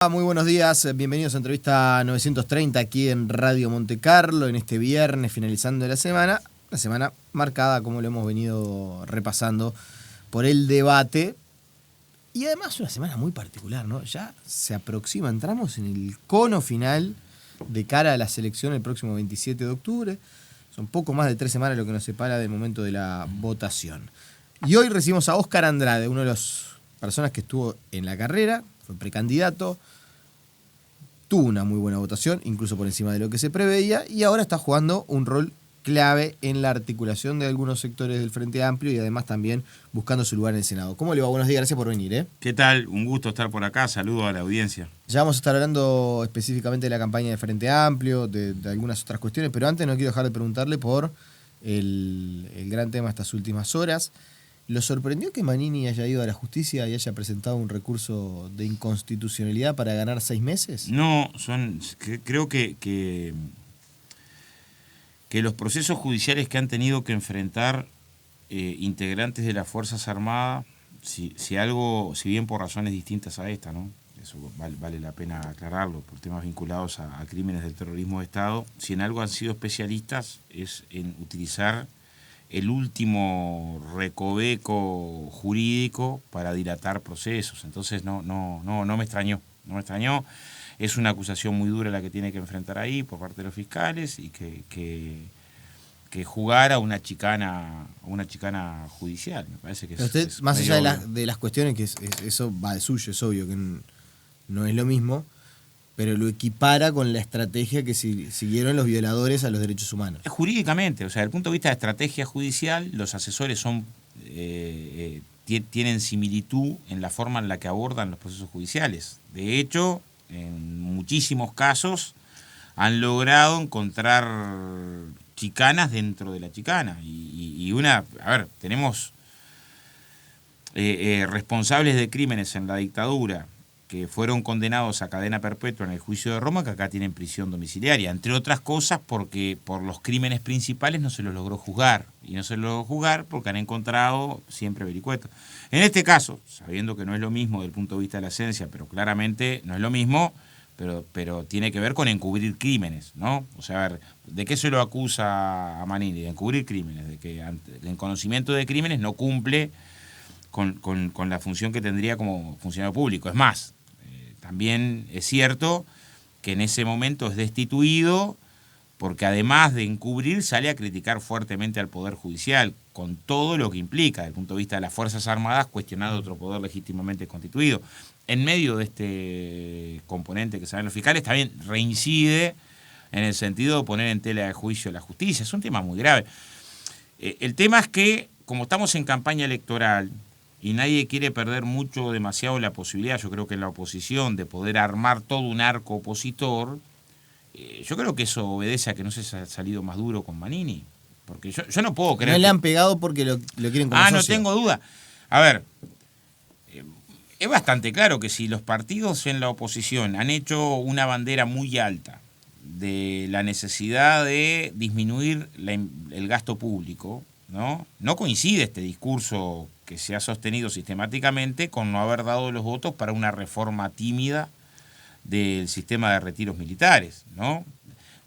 Muy buenos días, bienvenidos a Entrevista 930 aquí en Radio Monte Carlo, en este viernes finalizando la semana marcada, como lo hemos venido repasando, por el debate, y además una semana muy particular, ¿no? Ya se aproxima, entramos en el cono final de cara a la selección el próximo 27 de octubre, son poco más de 3 semanas lo que nos separa del momento de la votación. Y hoy recibimos a Óscar Andrade, uno de las personas que estuvo en la carrera, fue precandidato, tuvo una muy buena votación, incluso por encima de lo que se preveía, y ahora está jugando un rol clave en la articulación de algunos sectores del Frente Amplio y además también buscando su lugar en el Senado. ¿Cómo le va? Buenos días, gracias por venir. ¿Qué tal? Un gusto estar por acá, saludo a la audiencia. Ya vamos a estar hablando específicamente de la campaña de Frente Amplio, de algunas otras cuestiones, pero antes no quiero dejar de preguntarle por el gran tema de estas últimas horas. ¿Lo sorprendió que Manini haya ido a la justicia y haya presentado un recurso de inconstitucionalidad para ganar 6 meses? No, creo que los procesos judiciales que han tenido que enfrentar integrantes de las Fuerzas Armadas, si bien por razones distintas a esta, ¿no? Eso vale la pena aclararlo, por temas vinculados a crímenes del terrorismo de Estado, si en algo han sido especialistas es en utilizar el último recoveco jurídico para dilatar procesos. Entonces no me extrañó. Es una acusación muy dura la que tiene que enfrentar ahí por parte de los fiscales y que jugar a una chicana judicial. Me parece que usted, más allá de las cuestiones, que eso va de suyo, es obvio que no es lo mismo, pero lo equipara con la estrategia que siguieron los violadores a los derechos humanos. Jurídicamente, o sea, desde el punto de vista de estrategia judicial, los asesores tienen similitud en la forma en la que abordan los procesos judiciales. De hecho, en muchísimos casos han logrado encontrar chicanas dentro de la chicana. Tenemos responsables de crímenes en la dictadura que fueron condenados a cadena perpetua en el juicio de Roma, que acá tienen prisión domiciliaria, entre otras cosas porque por los crímenes principales no se los logró juzgar, y no se los logró juzgar porque han encontrado siempre vericuetos. En este caso, sabiendo que no es lo mismo desde el punto de vista de la esencia, pero claramente no es lo mismo, pero tiene que ver con encubrir crímenes, ¿no? O sea, a ver, ¿de qué se lo acusa a Manini? De encubrir crímenes, de que en conocimiento de crímenes no cumple con la función que tendría como funcionario público. Es más, también es cierto que en ese momento es destituido porque además de encubrir sale a criticar fuertemente al Poder Judicial, con todo lo que implica desde el punto de vista de las Fuerzas Armadas, cuestionando otro poder legítimamente constituido. En medio de este componente que saben los fiscales, también reincide en el sentido de poner en tela de juicio la justicia. Es un tema muy grave. El tema es que, como estamos en campaña electoral, y nadie quiere perder mucho o demasiado la posibilidad, yo creo que en la oposición, de poder armar todo un arco opositor, yo creo que eso obedece a que no se ha salido más duro con Manini. Porque yo no puedo creer. No le han pegado porque lo quieren como socio. No tengo duda. A ver, es bastante claro que si los partidos en la oposición han hecho una bandera muy alta de la necesidad de disminuir el gasto público, no coincide este discurso que se ha sostenido sistemáticamente con no haber dado los votos para una reforma tímida del sistema de retiros militares,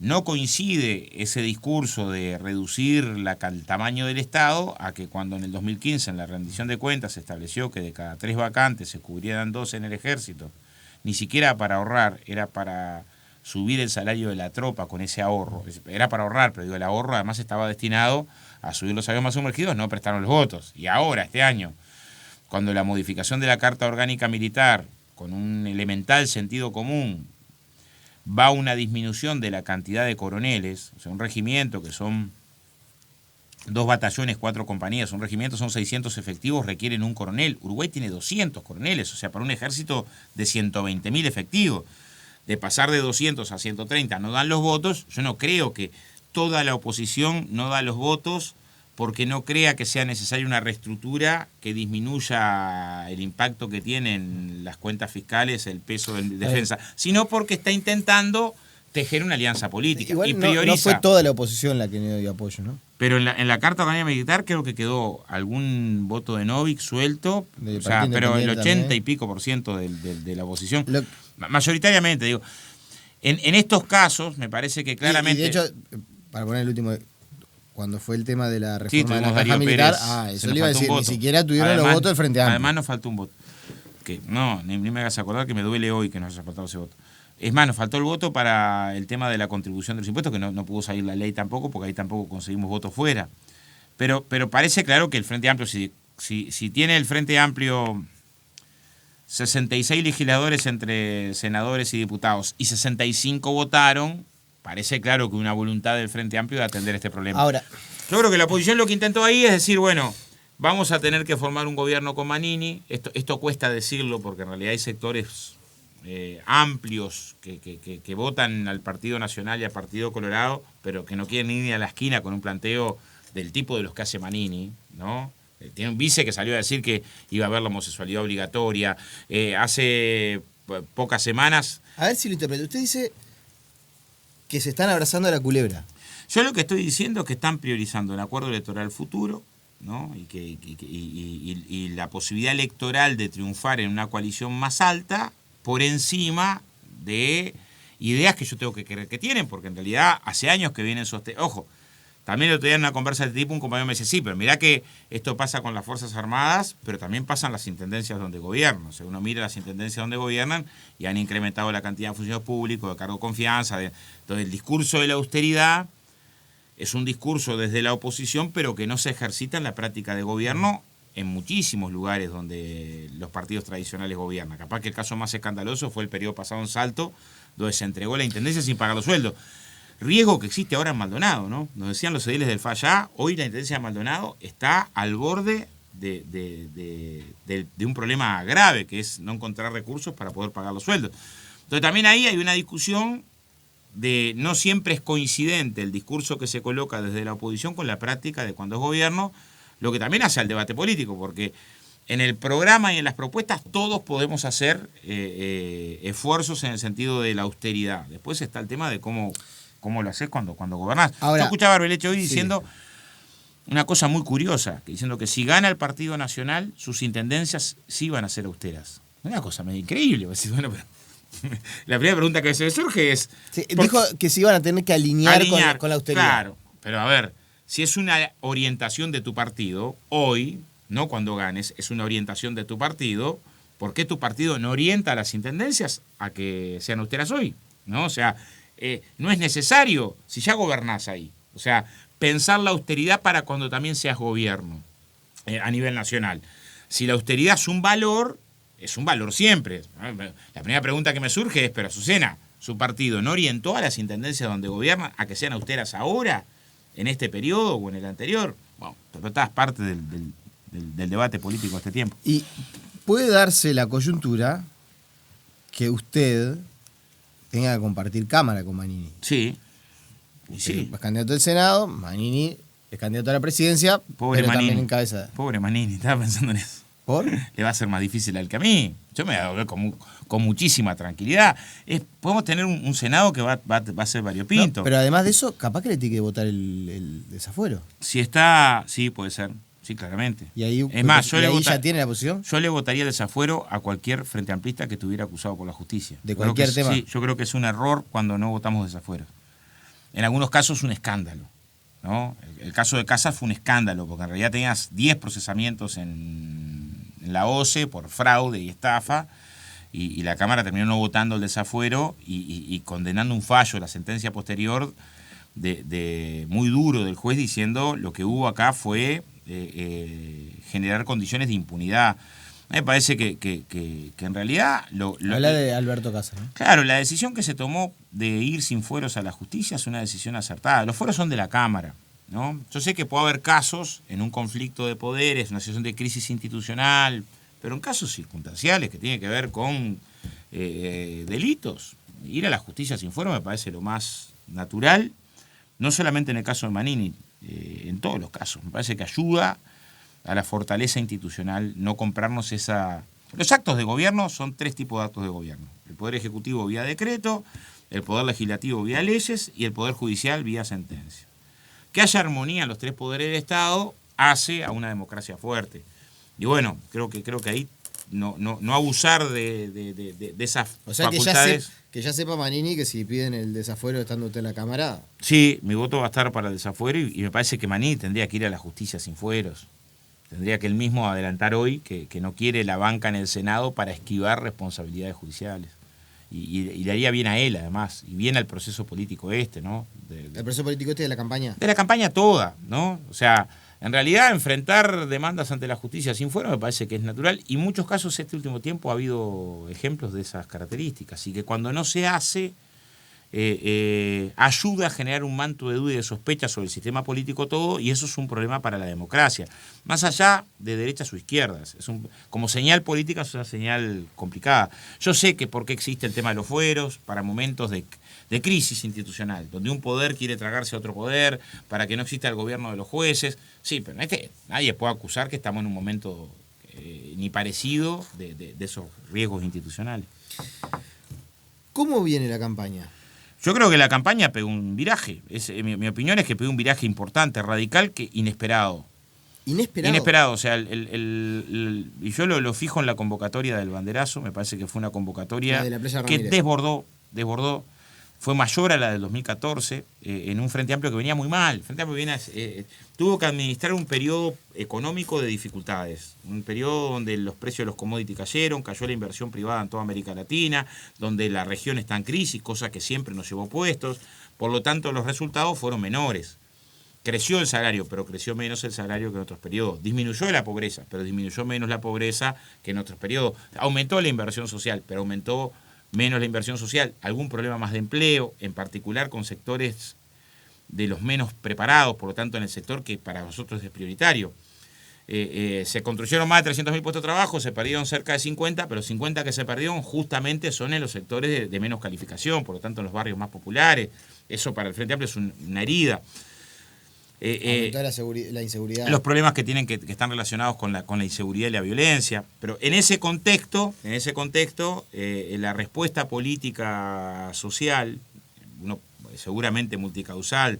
No coincide ese discurso de reducir el tamaño del Estado a que cuando en el 2015 en la rendición de cuentas se estableció que de cada 3 vacantes se cubrieran 2 en el ejército, ni siquiera para ahorrar, era para subir el salario de la tropa con ese ahorro. Era para ahorrar, pero el ahorro además estaba destinado a subir los salarios más sumergidos, no prestaron los votos. Y ahora, este año, cuando la modificación de la Carta Orgánica Militar, con un elemental sentido común, va a una disminución de la cantidad de coroneles, o sea, un regimiento que son 2 batallones, 4 compañías, un regimiento son 600 efectivos, requieren un coronel. Uruguay tiene 200 coroneles, o sea, para un ejército de 120.000 efectivos. De pasar de 200 a 130 no dan los votos, yo no creo que toda la oposición no da los votos porque no crea que sea necesaria una reestructura que disminuya el impacto que tienen las cuentas fiscales, el peso de defensa, sino porque está intentando tejer una alianza política. Igual Y no prioriza. fue toda la oposición la que no dio apoyo, ¿no? Pero en la carta orgánica militar creo que quedó algún voto de Novik suelto, De o sea, Partido pero el Independiente 80 también. y pico por ciento de la oposición. Lo- Mayoritariamente, digo. En estos casos, me parece que claramente. Y de hecho, para poner el último, cuando fue el tema de la Sí, reforma de la tuvimos caja Darío militar, Pérez, se eso nos le iba a faltó un decir, ni voto. siquiera tuvieron los Además- votos del Frente Amplio. Además nos faltó un voto. Que no, ni me hagas acordar que me duele hoy que nos haya faltado ese voto. Es más, nos faltó el voto para el tema de la contribución de los impuestos, que no pudo salir la ley tampoco, porque ahí tampoco conseguimos votos fuera. Pero parece claro que el Frente Amplio, si tiene el Frente Amplio 66 legisladores entre senadores y diputados y 65 votaron, parece claro que una voluntad del Frente Amplio de atender este problema. Ahora, Yo creo que la oposición lo que intentó ahí es decir, bueno, vamos a tener que formar un gobierno con Manini. Esto cuesta decirlo porque en realidad hay sectores amplios que votan al Partido Nacional y al Partido Colorado, pero que no quieren ir ni a la esquina con un planteo del tipo de los que hace Manini, ¿no? Tiene un vice que salió a decir que iba a haber la homosexualidad obligatoria. Hace pocas semanas. a ver si lo interpreto. Usted dice que se están abrazando a la culebra. Yo lo que estoy diciendo es que están priorizando el acuerdo electoral futuro, ¿no? Y la posibilidad electoral de triunfar en una coalición más alta por encima de ideas que yo tengo que creer que tienen, porque en realidad hace años que vienen sosteniendo. Ojo, también el otro día en una conversa de este tipo un compañero me dice, sí, pero mirá que esto pasa con las Fuerzas Armadas, pero también pasan las intendencias donde gobiernan. O sea, uno mira las intendencias donde gobiernan y han incrementado la cantidad de funcionarios públicos, de cargo de confianza. Entonces, el discurso de la austeridad es un discurso desde la oposición, pero que no se ejercita en la práctica de gobierno en muchísimos lugares donde los partidos tradicionales gobiernan. Capaz que el caso más escandaloso fue el periodo pasado en Salto, donde se entregó la intendencia sin pagar los sueldos. Riesgo que existe ahora en Maldonado, ¿no? Nos decían los ediles del Falla, hoy la intendencia de Maldonado está al borde de un problema grave, que es no encontrar recursos para poder pagar los sueldos. Entonces también ahí hay una discusión de no siempre es coincidente el discurso que se coloca desde la oposición con la práctica de cuando es gobierno, lo que también hace al debate político, porque en el programa y en las propuestas todos podemos hacer esfuerzos en el sentido de la austeridad. Después está el tema de cómo lo haces cuando gobernás. Ahora, yo escuchaba a Arbeleche hoy sí, diciendo una cosa muy curiosa, diciendo que si gana el Partido Nacional, sus intendencias sí van a ser austeras. Una cosa medio increíble. Bueno, pero la primera pregunta que se me surge es... Sí, dijo que se iban a tener que alinear con la austeridad. Claro, pero a ver, si es una orientación de tu partido, hoy, no cuando ganes, es una orientación de tu partido, ¿por qué tu partido no orienta a las intendencias a que sean austeras hoy? ¿No? O sea, no es necesario, si ya gobernás ahí. O sea, pensar la austeridad para cuando también seas gobierno a nivel nacional. Si la austeridad es un valor siempre. La primera pregunta que me surge es, pero Azucena, ¿su partido no orientó a las intendencias donde gobiernan a que sean austeras ahora, en este periodo o en el anterior? Bueno, pero estás parte del debate político de este tiempo. Y puede darse la coyuntura que usted tenga que compartir cámara con Manini. Sí. Usted Sí. es candidato del Senado, Manini es candidato a la presidencia, Pobre pero Manini. también encabeza. Pobre Manini, estaba pensando en eso. ¿Por? Le va a ser más difícil al que a mí. Yo me voy a volver con muchísima tranquilidad. Podemos tener un Senado que va a ser variopinto. No, pero además de eso, capaz que le tiene que votar el desafuero. Si está, sí, puede ser. Sí, claramente. Y ahí, es más, y ahí ya tiene la posición. Yo le votaría el desafuero a cualquier frente amplista que estuviera acusado por la justicia. De cualquier tema. Sí, yo creo que es un error cuando no votamos desafuero. En algunos casos un escándalo, ¿no? El caso de Casas fue un escándalo, porque en realidad tenías 10 procesamientos en la OCE por fraude y estafa, y la Cámara terminó no votando el desafuero y condenando un fallo, la sentencia posterior de muy duro del juez, diciendo lo que hubo acá fue generar condiciones de impunidad. A mí me parece que en realidad... Habla de Alberto Casas, ¿no? Claro, la decisión que se tomó de ir sin fueros a la justicia es una decisión acertada. Los fueros son de la Cámara, ¿no? Yo sé que puede haber casos en un conflicto de poderes, una situación de crisis institucional, pero en casos circunstanciales que tienen que ver con delitos, ir a la justicia sin fuero me parece lo más natural, no solamente en el caso de Manini, en todos los casos. Me parece que ayuda a la fortaleza institucional no comprarnos esa... Los actos de gobierno son 3 tipos de actos de gobierno. El Poder Ejecutivo vía decreto, el poder legislativo vía leyes y el poder judicial vía sentencia. Que haya armonía en los tres poderes del Estado hace a una democracia fuerte. Y bueno, creo que ahí no abusar de esas facultades. Que ya sepa Manini que si piden el desafuero estando usted en la Cámara. Sí, mi voto va a estar para el desafuero y me parece que Manini tendría que ir a la justicia sin fueros. Tendría que él mismo adelantar hoy que no quiere la banca en el Senado para esquivar responsabilidades judiciales. Y le haría bien a él, además, y bien al proceso político ¿no? ¿El proceso político de la campaña? De la campaña toda, ¿no? O sea, en realidad enfrentar demandas ante la justicia sin fuero me parece que es natural, y en muchos casos este último tiempo ha habido ejemplos de esas características, y que cuando no se hace, ayuda a generar un manto de duda y de sospecha sobre el sistema político todo, y eso es un problema para la democracia. Más allá de derechas o izquierdas. Como señal política es una señal complicada. Yo sé que por qué existe el tema de los fueros, para momentos de crisis institucional, donde un poder quiere tragarse a otro poder, para que no exista el gobierno de los jueces. Sí, pero nadie puede acusar que estamos en un momento ni parecido de esos riesgos institucionales. ¿Cómo viene la campaña? Yo creo que la campaña pegó un viraje. Mi opinión es que pegó un viraje importante, radical, que inesperado. Inesperado. O sea, y yo lo fijo en la convocatoria del banderazo. Me parece que fue una convocatoria que desbordó. Fue mayor a la del 2014, en un Frente Amplio que venía muy mal. El Frente Amplio tuvo que administrar un periodo económico de dificultades, un periodo donde los precios de los commodities cayeron, cayó la inversión privada en toda América Latina, donde la región está en crisis, cosa que siempre nos llevó puestos. Por lo tanto, los resultados fueron menores. Creció el salario, pero creció menos el salario que en otros periodos. Disminuyó la pobreza, pero disminuyó menos la pobreza que en otros periodos. Aumentó la inversión social, pero aumentó menos la inversión social. Algún problema más de empleo, en particular con sectores de los menos preparados, por lo tanto en el sector que para nosotros es prioritario. Se construyeron más de 300.000 puestos de trabajo, se perdieron cerca de 50, pero los 50 que se perdieron justamente son en los sectores de menos calificación, por lo tanto en los barrios más populares. Eso para el Frente Amplio es una herida. La inseguridad. Los problemas que están relacionados con la inseguridad y la violencia. Pero en ese contexto, la respuesta política social, seguramente multicausal,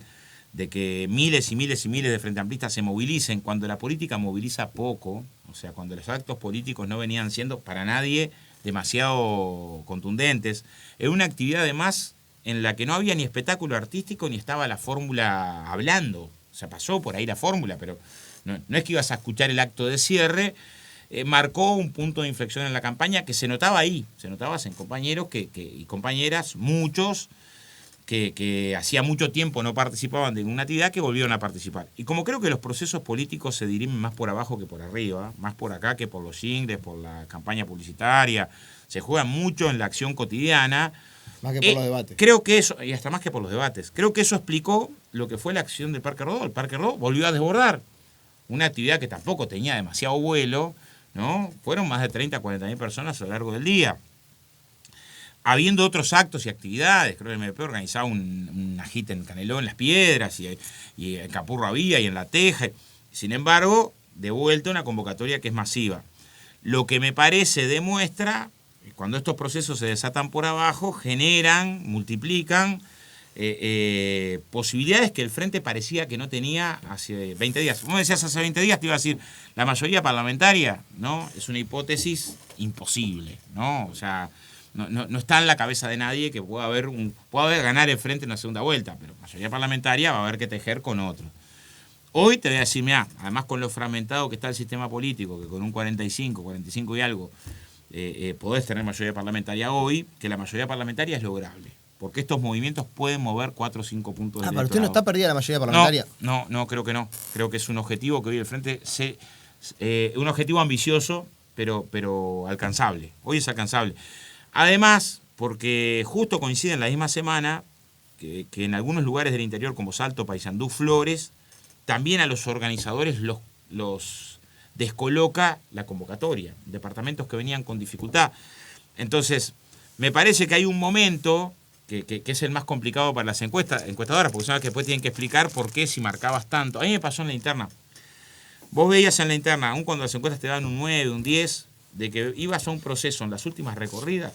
de que miles y miles y miles de frente amplistas se movilicen, cuando la política moviliza poco, o sea, cuando los actos políticos no venían siendo para nadie demasiado contundentes, es una actividad además en la que no había ni espectáculo artístico ni estaba la fórmula hablando. O sea, pasó por ahí la fórmula, pero no es que ibas a escuchar el acto de cierre. Marcó un punto de inflexión en la campaña que se notaba ahí. Se notaba en compañeros y compañeras, muchos, que hacía mucho tiempo no participaban de ninguna actividad, que volvieron a participar. Y como creo que los procesos políticos se dirimen más por abajo que por arriba, más por acá que por los jingles, por la campaña publicitaria, se juega mucho en la acción cotidiana. Más que por los debates. Creo que eso, y hasta más que por los debates, creo que eso explicó lo que fue la acción del Parque Rodó. El Parque Rodó volvió a desbordar. Una actividad que tampoco tenía demasiado vuelo, ¿no? Fueron más de 30 a 40.000 personas a lo largo del día. Habiendo otros actos y actividades, creo que el MP organizaba un agite en Canelón, en Las Piedras, y en Capurro había, y en La Teja. Sin embargo, de vuelta una convocatoria que es masiva. Lo que me parece demuestra, cuando estos procesos se desatan por abajo, generan, multiplican posibilidades que el Frente parecía que no tenía hace 20 días. Como decías hace 20 días, te iba a decir, la mayoría parlamentaria, ¿no? Es una hipótesis imposible, ¿no? O sea, no está en la cabeza de nadie que pueda ganar el Frente en una segunda vuelta, pero mayoría parlamentaria va a haber que tejer con otro. Hoy te voy a decir, mirá, además con lo fragmentado que está el sistema político, que con un 45 y algo, podés tener mayoría parlamentaria hoy, que la mayoría parlamentaria es lograble. Porque estos movimientos pueden mover 4 o 5 puntos de pero usted no está perdida la mayoría parlamentaria. No, creo que no. Creo que es un objetivo que hoy el Frente, un objetivo ambicioso, pero alcanzable. Hoy es alcanzable. Además, porque justo coincide en la misma semana que en algunos lugares del interior, como Salto, Paysandú, Flores, también a los organizadores los descoloca la convocatoria. Departamentos que venían con dificultad. Entonces, me parece que hay un momento que es el más complicado para las encuestadoras, porque son las que después tienen que explicar por qué si marcabas tanto. A mí me pasó en la interna. Vos veías en la interna, aun cuando las encuestas te daban un 9, un 10, de que ibas a un proceso en las últimas recorridas,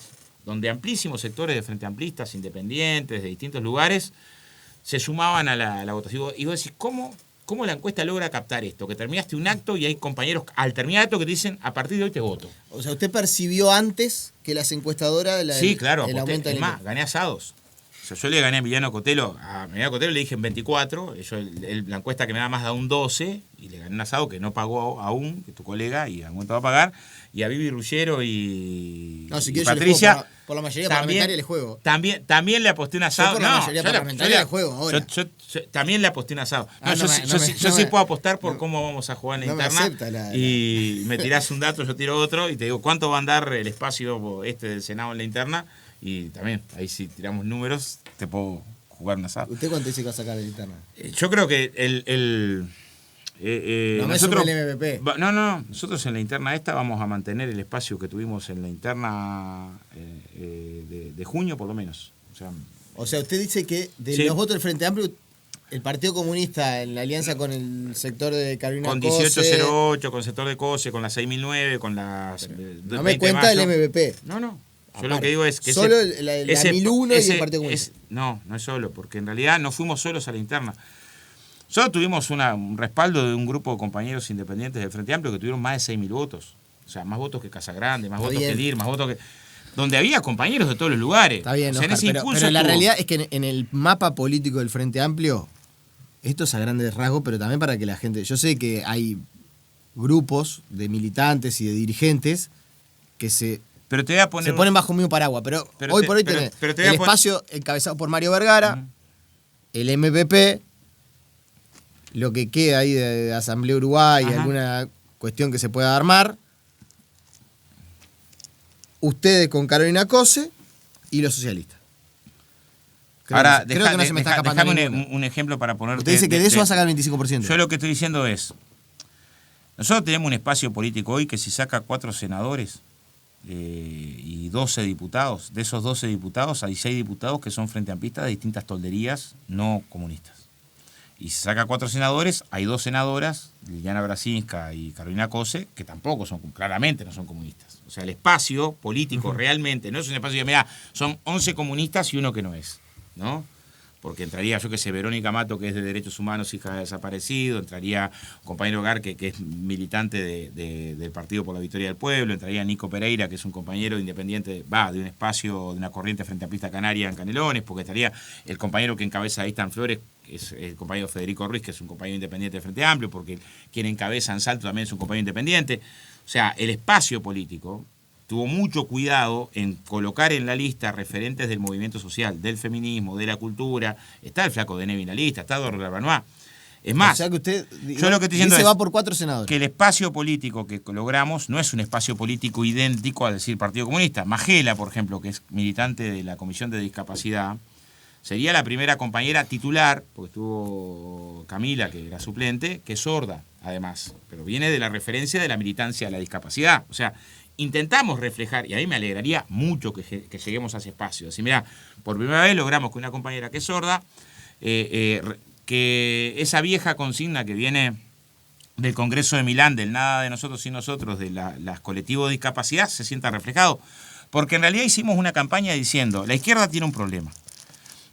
donde amplísimos sectores de Frente Amplistas, independientes, de distintos lugares, se sumaban a la votación. Y vos decís, ¿cómo la encuesta logra captar esto? Que terminaste un acto y hay compañeros al terminar el acto que te dicen, a partir de hoy te voto. O sea, ¿usted percibió antes que las encuestadoras sí, claro, el aumento es más, gané asados. O sea, yo le gané a Emiliano Cotelo le dije en 24, la encuesta que me da más da un 12, y le gané un asado que no pagó aún, que tu colega, y algún momento va a pagar, y a Vivi Ruggero y Patricia. Por la mayoría parlamentaria le juego. También le aposté un asado. Por la mayoría parlamentaria le juego ahora. Yo también le aposté un asado. Yo sí puedo apostar por cómo vamos a jugar en la interna. Y me tirás un dato, yo tiro otro, y te digo cuánto va a andar el espacio del Senado en la interna. Y también, ahí si tiramos números, te puedo jugar un asado. ¿Usted cuánto dice que va a sacar de la interna? Yo creo que nosotros, el MVP. Nosotros en la interna esta vamos a mantener el espacio que tuvimos en la interna de junio, por lo menos. O sea, usted dice que de los votos del Frente Amplio, el Partido Comunista en la alianza con el sector de Carolina con Cose, 1808, con el sector de COSE, con la 6009, con las... No me cuenta el MVP. No. Yo lo que digo es que solo la 1001 y el Partido Comunista. No es solo, porque en realidad no fuimos solos a la interna. Solo tuvimos un respaldo de un grupo de compañeros independientes del Frente Amplio que tuvieron más de 6.000 votos. O sea, más votos que Casagrande, más votos que LIR, más votos que... Donde había compañeros de todos los lugares. Está bien, o sea, Oscar, pero la realidad es que en el mapa político del Frente Amplio, esto es a grandes rasgos, pero también para que la gente... Yo sé que hay grupos de militantes y de dirigentes que se ponen bajo un mismo paraguas, pero hoy por hoy tenés el espacio encabezado por Mario Vergara, el MVP, lo que queda ahí de Asamblea Uruguay, alguna cuestión que se pueda armar, ustedes con Carolina Cose y los socialistas. Ahora, déjame un ejemplo para ponerte... Usted dice que de eso va a sacar el 25%. Yo lo que estoy diciendo es, nosotros tenemos un espacio político hoy que si saca 4 senadores y 12 diputados, de esos 12 diputados hay 6 diputados que son frente amplistas de distintas tolderías no comunistas. Y si saca 4 senadores, hay 2 senadoras, Liliana Brasinska y Carolina Cose, que tampoco son, claramente no son comunistas. O sea, el espacio político realmente no es un espacio de, mira, son 11 comunistas y uno que no es, ¿no? Porque entraría, yo que sé, Verónica Mato, que es de Derechos Humanos, hija de desaparecido, entraría un compañero Gar, que es militante del Partido por la Victoria del Pueblo, entraría Nico Pereira, que es un compañero independiente, de un espacio, de una corriente frente amplista canaria en Canelones, porque estaría el compañero que encabeza ahí en Flores, es el compañero Federico Ruiz, que es un compañero independiente de Frente Amplio, porque quien encabeza en Salto también es un compañero independiente. O sea, el espacio político tuvo mucho cuidado en colocar en la lista referentes del movimiento social, del feminismo, de la cultura. Está el Flaco de Nevi en la lista, está Dorla Labanois. Es más, o sea que usted, yo lo que estoy diciendo va por 4 senadores. Que el espacio político que logramos no es un espacio político idéntico a decir Partido Comunista. Magela, por ejemplo, que es militante de la Comisión de Discapacidad, sería la primera compañera titular, porque estuvo Camila, que era suplente, que es sorda, además, pero viene de la referencia de la militancia de la discapacidad. O sea, intentamos reflejar, y a mí me alegraría mucho que lleguemos a ese espacio. Así, mira, por primera vez logramos que una compañera que es sorda, que esa vieja consigna que viene del Congreso de Milán, del nada de nosotros sin nosotros, de las colectivos de discapacidad, se sienta reflejado. Porque en realidad hicimos una campaña diciendo, la izquierda tiene un problema.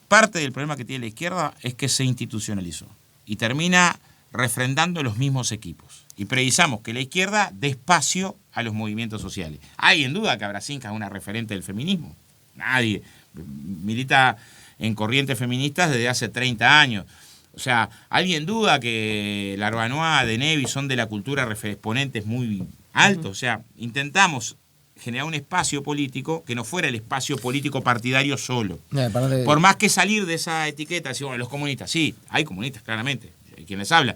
Parte del problema que tiene la izquierda es que se institucionalizó y termina refrendando los mismos equipos. Y precisamos que la izquierda dé espacio a los movimientos sociales. ¿Hay en duda que Brasinska es una referente del feminismo? Nadie. Milita en corrientes feministas desde hace 30 años. O sea, ¿alguien duda que Labanois, de Nevi son de la cultura exponentes muy altos? O sea, intentamos generar un espacio político que no fuera el espacio político partidario solo. Por más que salir de esa etiqueta, decir, bueno, los comunistas, sí, hay comunistas, claramente, hay quien les habla.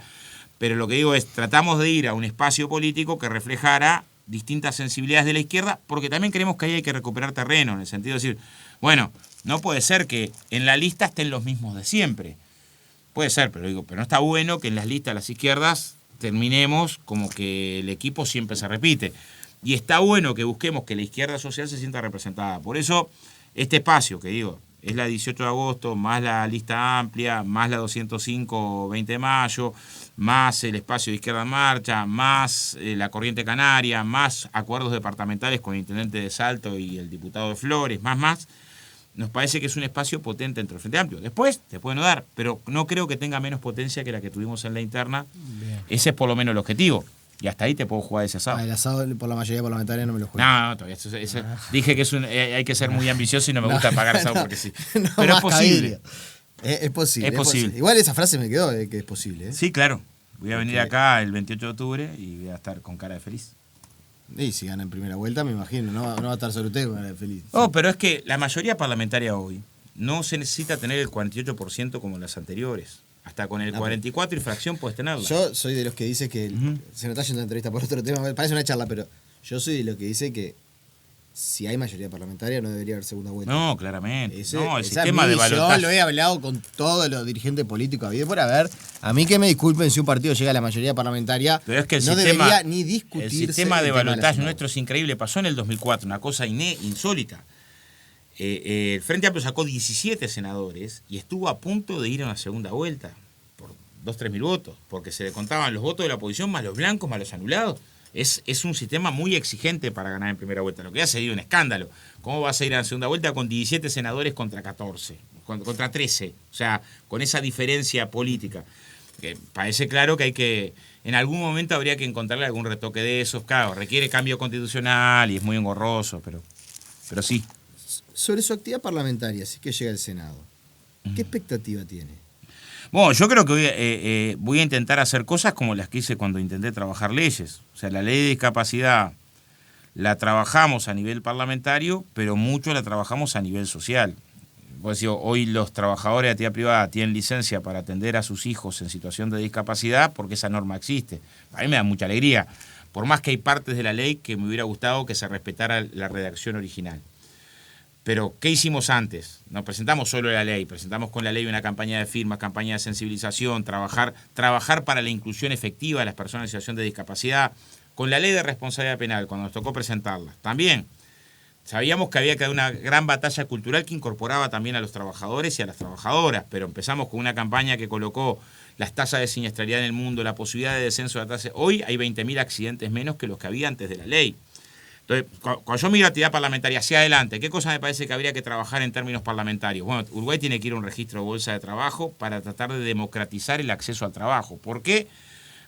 Pero lo que digo es, tratamos de ir a un espacio político que reflejara distintas sensibilidades de la izquierda, porque también creemos que ahí hay que recuperar terreno, en el sentido de decir, bueno, no puede ser que en la lista estén los mismos de siempre. Puede ser, pero no está bueno que en las listas de las izquierdas terminemos como que el equipo siempre se repite. Y está bueno que busquemos que la izquierda social se sienta representada. Por eso, este espacio, que digo, es la 18 de agosto, más la lista amplia, más la 205 20 de mayo, más el espacio de Izquierda en Marcha, más la Corriente Canaria, más acuerdos departamentales con el intendente de Salto y el diputado de Flores, más, nos parece que es un espacio potente entre el Frente Amplio. Después te puede no dar, pero no creo que tenga menos potencia que la que tuvimos en la interna. Bien. Ese es por lo menos el objetivo. Y hasta ahí te puedo jugar ese asado. El asado por la mayoría parlamentaria no me lo juego. No, todavía. Dije que hay que ser muy ambicioso y no me gusta pagar asado porque sí. Pero es posible. Es posible. Igual esa frase me quedó de que es posible. Sí, claro. Voy a venir acá el 28 de octubre y voy a estar con cara de feliz. Y si gana en primera vuelta, me imagino, no va a estar solo usted con cara de feliz. Oh, pero es que la mayoría parlamentaria hoy no se necesita tener el 48% como las anteriores. Hasta con el 44 y fracción puedes tenerla. Yo soy de los que dice que... Se me está yendo una entrevista por otro tema, parece una charla, pero yo soy de los que dice que si hay mayoría parlamentaria no debería haber segunda vuelta. No, claramente. El sistema de balotaje. Yo lo he hablado con todos los dirigentes políticos habido por haber. A mí que me disculpen si un partido llega a la mayoría parlamentaria, pero es que debería ni discutirse. El sistema de balotaje nuestro es increíble. Pasó en el 2004, una cosa insólita. El Frente Amplio sacó 17 senadores y estuvo a punto de ir a una segunda vuelta por 2-3 mil votos, porque se le contaban los votos de la oposición más los blancos más los anulados. Es un sistema muy exigente para ganar en primera vuelta, lo que ya sería un escándalo. ¿Cómo vas a ir a la segunda vuelta con 17 senadores contra 14, contra 13? O sea, con esa diferencia política. Parece claro que en algún momento habría que encontrarle algún retoque de esos. Claro, requiere cambio constitucional y es muy engorroso, pero sí. Sobre su actividad parlamentaria, así que llega al Senado, ¿qué expectativa tiene? Bueno, yo creo que voy a intentar hacer cosas como las que hice cuando intenté trabajar leyes. O sea, la ley de discapacidad la trabajamos a nivel parlamentario, pero mucho la trabajamos a nivel social. Pues digo, hoy los trabajadores de actividad privada tienen licencia para atender a sus hijos en situación de discapacidad porque esa norma existe. A mí me da mucha alegría, por más que hay partes de la ley que me hubiera gustado que se respetara la redacción original. Pero, ¿qué hicimos antes? No presentamos solo la ley, presentamos con la ley una campaña de firmas, campaña de sensibilización, trabajar para la inclusión efectiva de las personas en situación de discapacidad, con la ley de responsabilidad penal, cuando nos tocó presentarla. También sabíamos que había que dar una gran batalla cultural que incorporaba también a los trabajadores y a las trabajadoras, pero empezamos con una campaña que colocó las tasas de siniestralidad en el mundo, la posibilidad de descenso de la tasa. Hoy hay 20.000 accidentes menos que los que había antes de la ley. Entonces, cuando yo miro actividad parlamentaria hacia adelante, ¿qué cosa me parece que habría que trabajar en términos parlamentarios? Bueno, Uruguay tiene que ir a un registro de bolsa de trabajo para tratar de democratizar el acceso al trabajo. ¿Por qué?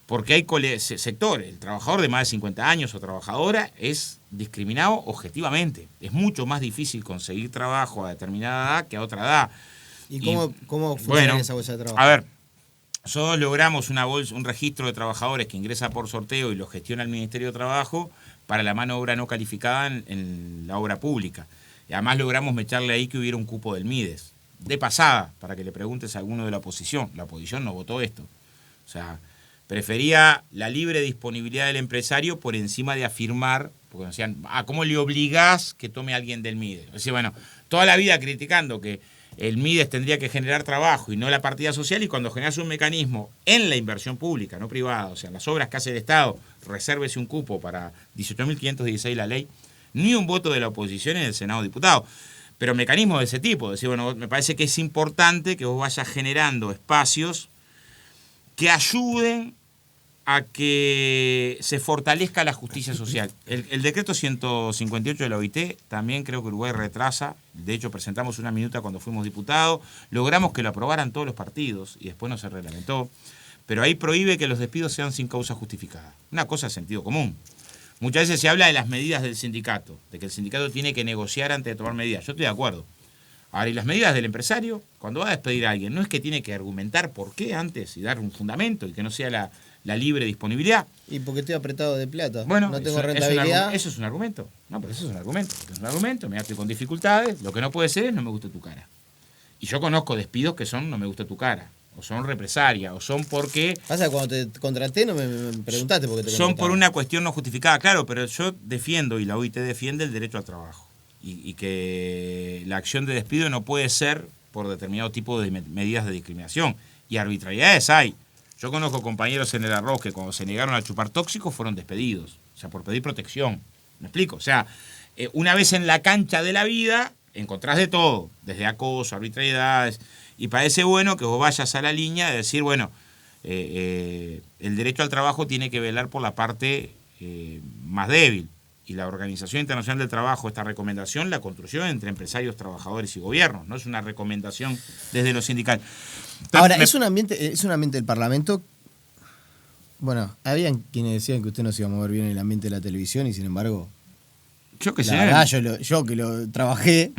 Porque hay sectores, el trabajador de más de 50 años o trabajadora es discriminado objetivamente. Es mucho más difícil conseguir trabajo a determinada edad que a otra edad. ¿Y cómo funciona esa bolsa de trabajo? A ver, nosotros logramos un registro de trabajadores que ingresa por sorteo y lo gestiona el Ministerio de Trabajo para la mano de obra no calificada en la obra pública. Y además logramos meterle ahí que hubiera un cupo del MIDES. De pasada, para que le preguntes a alguno de la oposición. La oposición no votó esto. O sea, prefería la libre disponibilidad del empresario por encima de afirmar, porque decían, ¿cómo le obligás que tome a alguien del MIDES? O sea, bueno, toda la vida criticando que el MIDES tendría que generar trabajo y no la partida social, y cuando generas un mecanismo en la inversión pública, no privada, o sea, las obras que hace el Estado, resérvese un cupo para 18.516 la ley, ni un voto de la oposición en el Senado de Diputados. Pero mecanismos de ese tipo, decir, bueno, me parece que es importante que vos vayas generando espacios que ayuden a que se fortalezca la justicia social. El decreto 158 de la OIT también creo que Uruguay retrasa. De hecho, presentamos una minuta cuando fuimos diputados. Logramos que lo aprobaran todos los partidos y después no se reglamentó. Pero ahí prohíbe que los despidos sean sin causa justificada. Una cosa de sentido común. Muchas veces se habla de las medidas del sindicato, de que el sindicato tiene que negociar antes de tomar medidas. Yo estoy de acuerdo. Ahora, y las medidas del empresario, cuando va a despedir a alguien, no es que tiene que argumentar por qué antes y dar un fundamento y que no sea la libre disponibilidad. Y porque estoy apretado de plata, bueno, no tengo rentabilidad. Eso es un argumento. No, pero eso es un argumento. Es un argumento, me estoy con dificultades. Lo que no puede ser es no me gusta tu cara. Y yo conozco despidos que son no me gusta tu cara. O son represalia, o son porque... Pasa que cuando te contraté no me preguntaste por qué te son por una cuestión no justificada, claro, pero yo defiendo, y la OIT defiende, el derecho al trabajo. Y que la acción de despido no puede ser por determinado tipo de medidas de discriminación. Y arbitrariedades hay. Yo conozco compañeros en el arroz que cuando se negaron a chupar tóxicos fueron despedidos. O sea, por pedir protección. ¿Me explico? O sea, una vez en la cancha de la vida, encontrás de todo, desde acoso, arbitrariedades, y parece bueno que vos vayas a la línea de decir, bueno, el derecho al trabajo tiene que velar por la parte más débil. Y la Organización Internacional del Trabajo, esta recomendación, la construyó entre empresarios, trabajadores y gobiernos, no es una recomendación desde lo sindical. Ahora, es un ambiente del Parlamento. Bueno, habían quienes decían que usted no se iba a mover bien en el ambiente de la televisión y sin embargo, yo que sé. La verdad, yo que lo trabajé.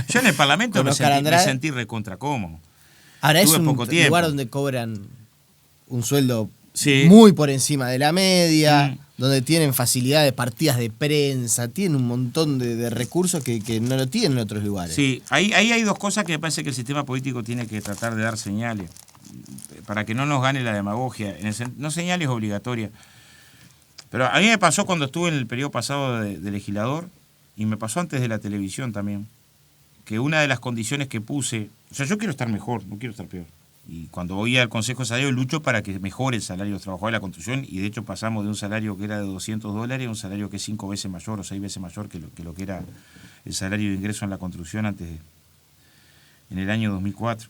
Yo en el Parlamento me sentí recontra cómodo. Ahora Tuve es un poco tiempo. lugar donde cobran un sueldo muy por encima de la media, donde tienen facilidades, partidas de prensa, tienen un montón de recursos que no lo tienen en otros lugares. Sí, ahí hay dos cosas que me parece que el sistema político tiene que tratar de dar señales, para que no nos gane la demagogia. No señales obligatorias. Pero a mí me pasó cuando estuve en el periodo pasado de legislador, y me pasó antes de la televisión también, que una de las condiciones que puse, o sea, yo quiero estar mejor, no quiero estar peor. Y cuando voy al Consejo de Salario lucho para que mejore el salario de los trabajadores de la construcción, y de hecho pasamos de un salario que era de $200 a un salario que es 5 veces mayor o 6 veces mayor que lo que era el salario de ingreso en la construcción en el año 2004.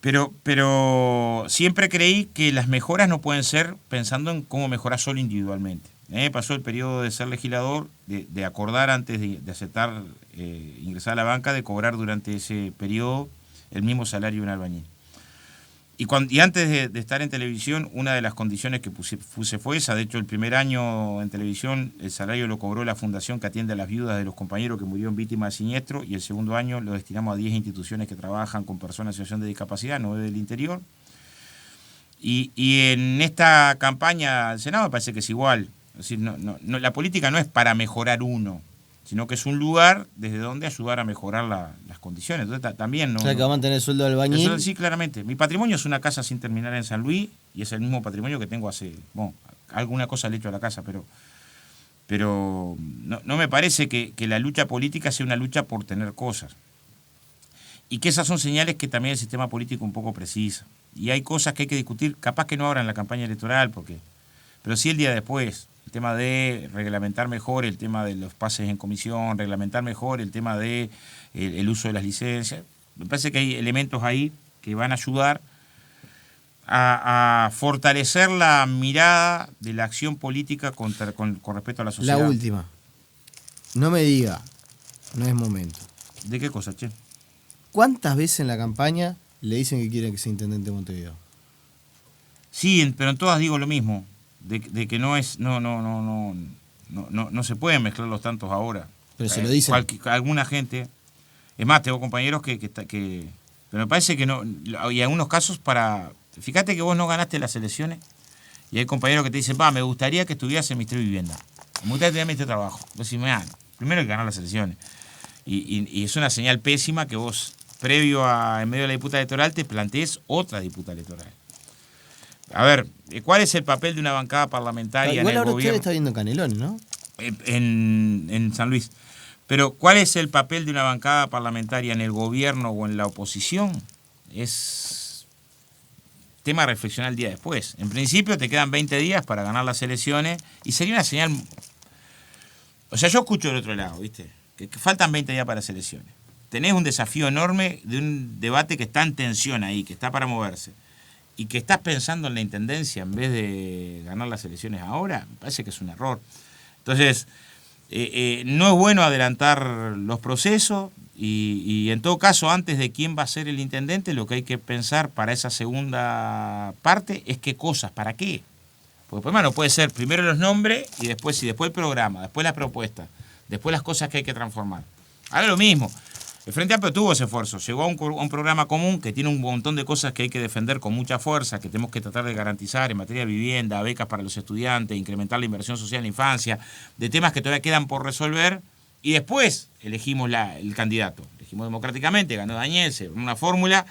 Pero siempre creí que las mejoras no pueden ser pensando en cómo mejorar solo individualmente. A mí me pasó el periodo de ser legislador, de acordar antes de aceptar ingresar a la banca, de cobrar durante ese periodo el mismo salario de un albañil. Y antes de estar en televisión, una de las condiciones que puse fue esa. De hecho, el primer año en televisión el salario lo cobró la fundación que atiende a las viudas de los compañeros que murieron víctimas de siniestro, y el segundo año lo destinamos a 10 instituciones que trabajan con personas en situación de discapacidad, 9 del interior. Y en esta campaña al Senado me parece que es igual. Es decir, la política no es para mejorar uno, sino que es un lugar desde donde ayudar a mejorar las condiciones. Entonces también no. O sea, que va a mantener el sueldo del albañil. Sí, claramente. Mi patrimonio es una casa sin terminar en San Luis, y es el mismo patrimonio que tengo hace. Bueno, alguna cosa le he hecho a la casa, pero no me parece que la lucha política sea una lucha por tener cosas. Y que esas son señales que también el sistema político un poco precisa. Y hay cosas que hay que discutir, capaz que no ahora en la campaña electoral, pero sí el día después. El tema de reglamentar mejor el tema de los pases en comisión, reglamentar mejor el tema de el uso de las licencias. Me parece que hay elementos ahí que van a ayudar a fortalecer la mirada de la acción política con respecto a la sociedad. La última. No me diga, no es momento. ¿De qué cosa, che? ¿Cuántas veces en la campaña le dicen que quieren que sea intendente de Montevideo? Sí, pero en todas digo lo mismo. De que no se pueden mezclar los tantos ahora. Pero se lo dicen. Alguna gente. Es más, tengo compañeros que pero me parece que no. Y en algunos casos fíjate que vos no ganaste las elecciones, y hay compañeros que te dicen, me gustaría que estuvieras en Ministerio de Vivienda. Me gustaría tener Ministerio de Trabajo. Vos decís, primero hay que ganar las elecciones. Y es una señal pésima que vos, previo en medio de la disputa electoral, te plantees otra disputa electoral. A ver, ¿cuál es el papel de una bancada parlamentaria en el gobierno? Usted está viendo Canelones, ¿no? En San Luis. Pero ¿cuál es el papel de una bancada parlamentaria en el gobierno o en la oposición? Es tema de reflexionar el día después. En principio te quedan 20 días para ganar las elecciones, y sería una señal. O sea, yo escucho del otro lado, ¿viste? Que faltan 20 días para las elecciones. Tenés un desafío enorme de un debate que está en tensión ahí, que está para moverse, y que estás pensando en la intendencia en vez de ganar las elecciones ahora, me parece que es un error. Entonces, no es bueno adelantar los procesos, y en todo caso, antes de quién va a ser el intendente, lo que hay que pensar para esa segunda parte es qué cosas, para qué. Porque pues, no puede ser primero los nombres, y después el programa, después las propuestas, después las cosas que hay que transformar. Ahora lo mismo. El Frente Amplio tuvo ese esfuerzo, llegó a un programa común que tiene un montón de cosas que hay que defender con mucha fuerza, que tenemos que tratar de garantizar en materia de vivienda, becas para los estudiantes, incrementar la inversión social en la infancia, de temas que todavía quedan por resolver, y después elegimos el candidato. Elegimos democráticamente, ganó Daniel, se una fórmula,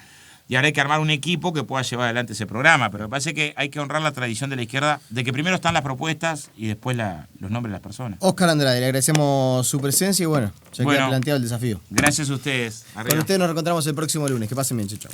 y ahora hay que armar un equipo que pueda llevar adelante ese programa. Pero me parece que hay que honrar la tradición de la izquierda de que primero están las propuestas y después los nombres de las personas. Óscar Andrade, le agradecemos su presencia, y ya queda planteado el desafío. Gracias a ustedes. Con ustedes nos reencontramos el próximo lunes. Que pasen bien, chau.